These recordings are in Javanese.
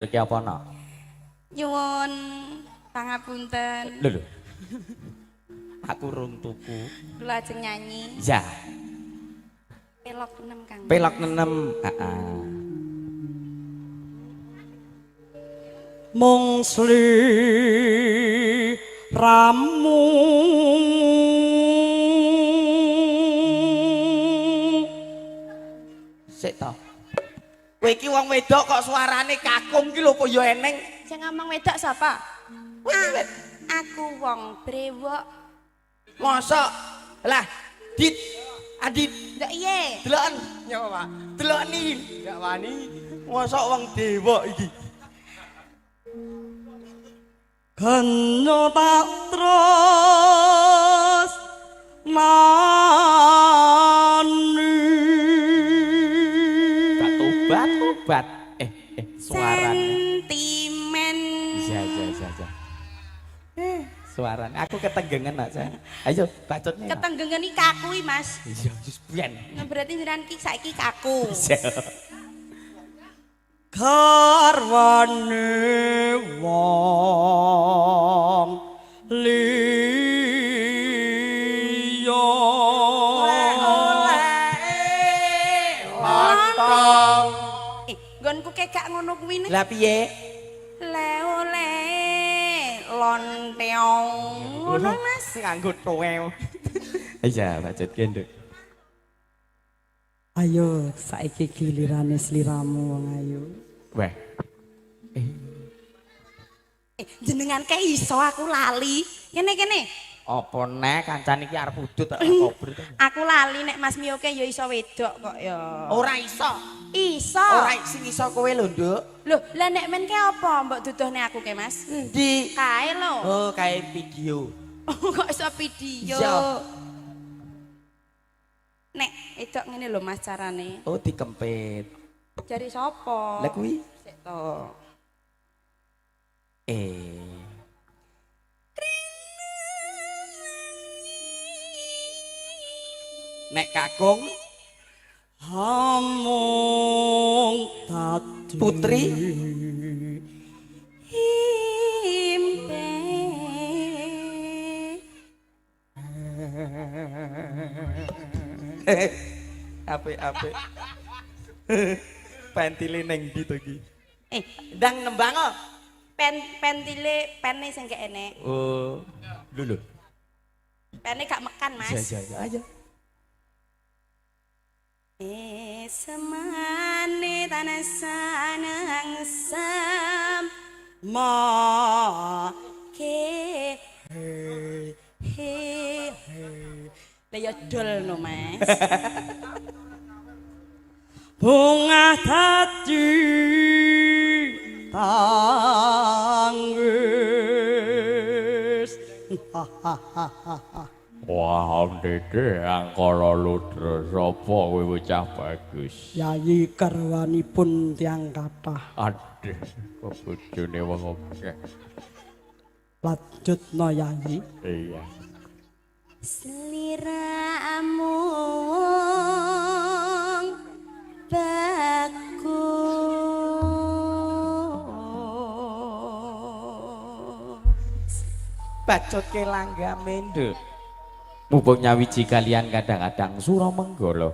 Iki apa no? Nyuwun pangapunten. Lho. Aku rung tuku. Kula ajeng nyanyi. Ya. Pelok 6 Kang. Pelok 6. Heeh. Mung sliramu Sik to. Kowe iki wong wedok kok suarane kakung iki lho apa ya eneng. Sing ngomong wedok sapa? Aku wong brewok. Mosok. Lah, Dit. Adit, Ndak iye. deloken. nyapa Pak Delokni. gak wani Mosok wong dewa iki. kenya tak terus nani Tobat. Suarane. Sentimen. Iya. Suarane aku ketenggengan nak saya. Ayo bacotnya. Ketenggengen iki kaku iki, Mas. Iya, wis pian. Nah, berarti jenengan iki saiki kaku. karwane wong liya Lontong. Nggonku kek gak ngono kuwi nek. Lah piye? Le ole lonteong. Ngono, Mas. Nganggo toel. Iya, bacot gendut. ayo saiki gilirane sliramu wong ayu Weh. Jenengan kayak iso aku lali. Kene. Apa nek kancane iki arep udut tak kober. Aku lali nek Mas Mioke ya iso wedok kok ya. Ora iso. Iso. Ora sing iso kowe lho, Nduk. Loh, lah nek men ke apa mbok duduhne aku ke Mas? Di Kae lho. Oh, kayak video. Kok iso video. Iya. Nek edok ngene lho Mas carane. Oh, dikempit. Jari sapa? Lah kuwi Sik to. Nek kakung hamung dadi Putri Impe. apik. Pentile neng ndi to iki? Ndang nembang kok. pentile pene sing gak enek. Oh, lho. Pene gak mekan, Mas. Iya. Ayo. Semane tanah sanang sam ma ke lah ya dol no Mas. bunga dadi tanggis Wah, Dede angkara ludra sapa kowe bocah bagus. yayi garwanipun tiang kathah Aduh, bojone wong akeh. lanjutna yayi Iya. Seliramu bagus. Bacot ke langgame, Nduk. Mumpung nyawiji kalian kadang-kadang Suramanggala.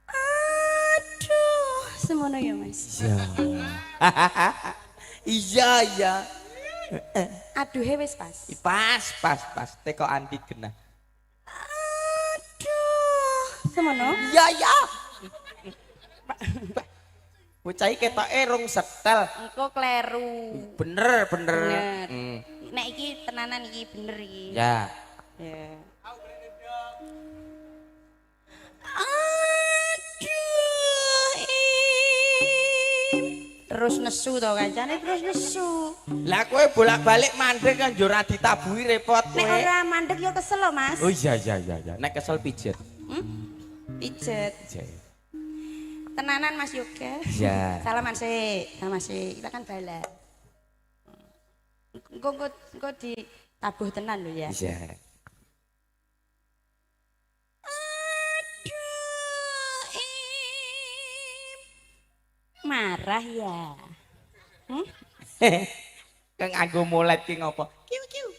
Aduh, semono ya Mas. Iya. Iya, iya. Aduh, wis pas. Pas. Teko anti genah. Aduh, semono. Iya, iya. Bocah iki ketoke rung setel. Engko kleru. Bener. Bener. Hmm. Nek iki tenanan iki bener iki. Ya. Ya. Aduh. Terus nesu to kancane terus nesu. Lah kowe bolak-balik mandek kan yo ora ditabuhi repot kowe. Nek ora mandek yo kesel lho, Mas. Oh iya. Nek kesel pijet. Pijet. Pijet. Tenanan Mas Yoga. Iya. Salaman sih, sama sih. Kita kan bala. Engko ditabuh tenan lho ya. Iya. Marah ya. Kang anggo molet ki ngopo? Kiu.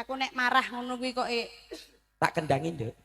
Aku nek marah ngono kuwi kok Tak kendangin, Nduk.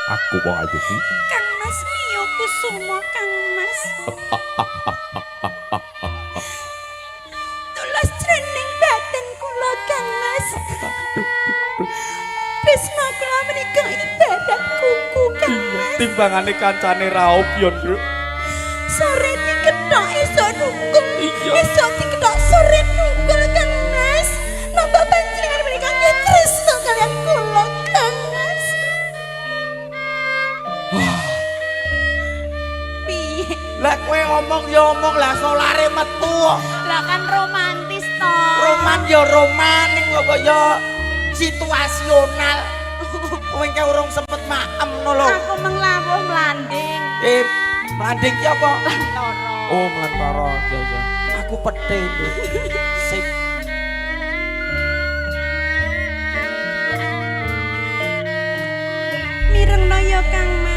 Aku wong ayu sih. Kang Mas Mio Kusumo Kang Mas. Tulas jroning batin kula Kang Mas. Tresna kula menika ibadah kuku Kang Mas. Timbangane kancane raup yo, Nduk. Sore diketok esuk nungkul. Iya. Esuk diketok sore nungkul Kang Mas. Napa panjenengan menika tresna kaliyan kula Kang Mas. Piye? Lah kowe ngomong ya omong lah solare metu. Lah kan romantis to. Roman ya romaning kok ya situasional. Kowe engke urung sempet maem no lho. Aku menglawuh melanding. Landing ki apa? Lantara. Oh, melantara. Ya. Aku pete itu. Sip. Mirengno ya Kang Mas.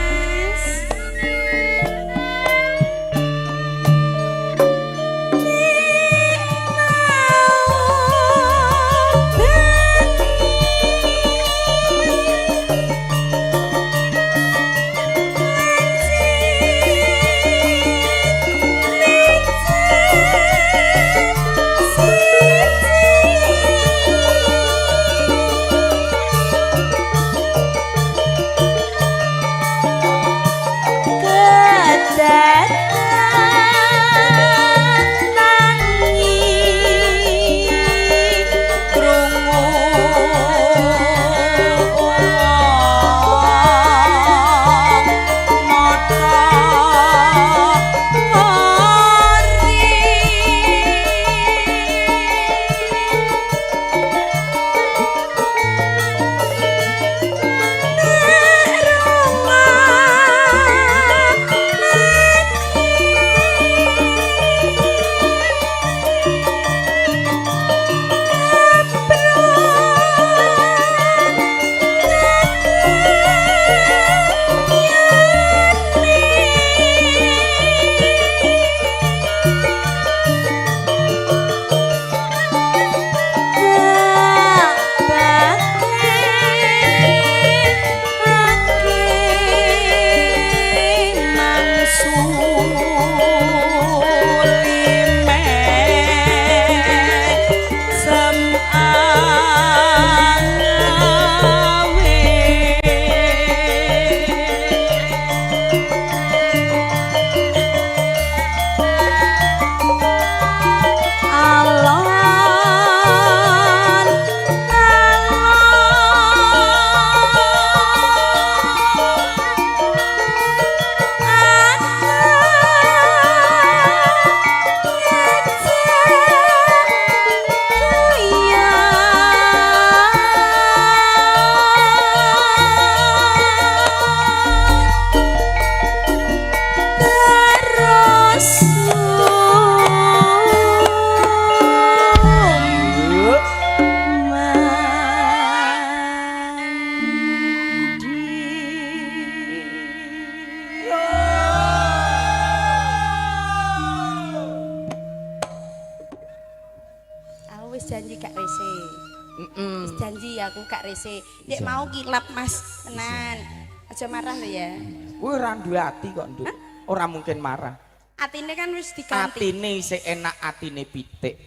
Wis janji aku gak rese. Nek mau kilap Mas, tenan. Aja marah lho ya. Kowe ora duwe ati kok, Nduk. Ora mungkin marah. Atine kan wis diganti. Atine isih enak atine pitik.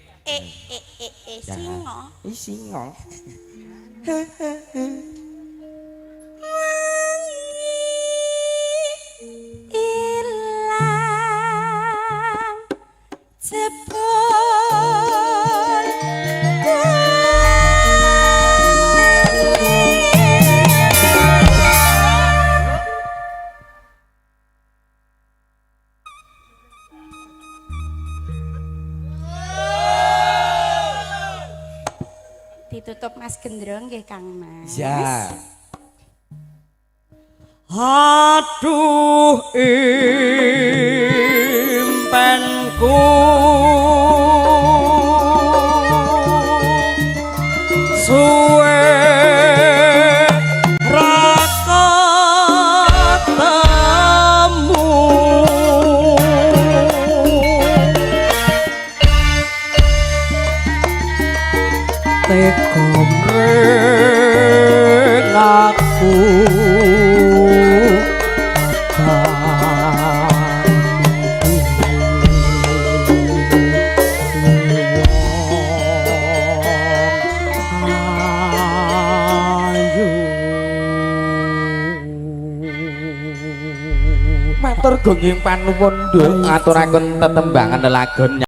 Singo. Singa. Ilang jebol ditutup Mas Gendrong nggih Kang Mas. Ya. Aduh impenku suwe raka temu tekomreng aku Matur gongging panuwun Nduk, aturaken tetembangan lelagon